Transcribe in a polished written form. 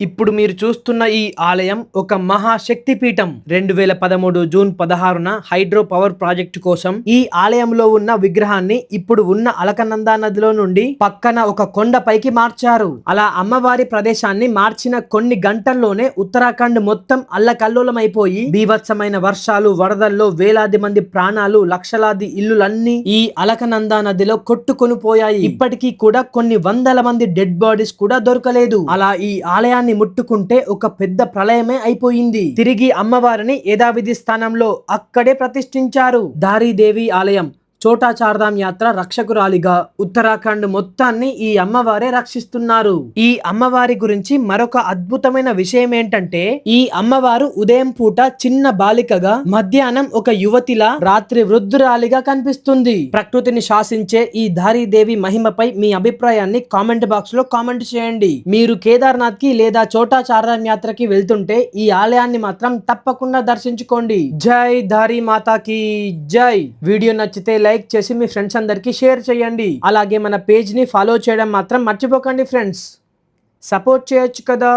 ఇప్పుడు మీరు చూస్తున్న ఈ ఆలయం ఒక మహాశక్తి పీఠం. 2013 జూన్ 16న హైడ్రో పవర్ ప్రాజెక్టు కోసం ఈ ఆలయంలో ఉన్న విగ్రహాన్ని ఇప్పుడు ఉన్న అలకనందా నదిలో నుండి పక్కన ఒక కొండపైకి మార్చారు. అలా అమ్మవారి ప్రదేశాన్ని మార్చిన కొన్ని గంటల్లోనే ఉత్తరాఖండ్ మొత్తం అల్లకల్లోలమైపోయి బీభత్సమైన వర్షాలు, వరదల్లో వేలాది మంది ప్రాణాలు, లక్షలాది ఇల్లులన్నీ ఈ అలకనందా నదిలో కొట్టుకొని పోయాయి. ఇప్పటికీ కూడా కొన్ని వందల మంది డెడ్ బాడీస్ కూడా దొరకలేదు. అలా ఈ ఆలయాన్ని ముట్టుకుంటే ఒక పెద్ద ప్రళయమే అయిపోయింది. తిరిగి అమ్మవారిని యథావిధి స్థానంలో అక్కడే ప్రతిష్ఠించారు. దారీదేవి ఆలయం చోటా చార్ధామ్ యాత్ర రక్షకురాలిగా ఉత్తరాఖండ్ మొత్తాన్ని ఈ అమ్మవారే రక్షిస్తున్నారు. ఈ అమ్మవారి గురించి మరొక అద్భుతమైన విషయం ఏంటంటే, ఈ అమ్మవారు ఉదయం పూట చిన్న బాలికగా, మధ్యాహ్నం ఒక యువతిలా, రాత్రి వృద్ధురాలిగా కనిపిస్తుంది. ప్రకృతిని శాసించే ఈ దారీదేవి మహిమపై మీ అభిప్రాయాన్ని కామెంట్ బాక్స్ లో కామెంట్ చేయండి. మీరు కేదార్నాథ్ కి లేదా చోటా చార్ధామ్ యాత్రకి వెళ్తుంటే ఈ ఆలయాన్ని మాత్రం తప్పకుండా దర్శించుకోండి. జై దారీ మాతాకి జై. వీడియో నచ్చితే లైక్ చేసి మీ ఫ్రెండ్స్ అందరికి షేర్ చేయండి. అలాగే మన పేజ్ ని ఫాలో చేయడం మాత్రం మర్చిపోకండి ఫ్రెండ్స్. సపోర్ట్ చేయొచ్చు కదా.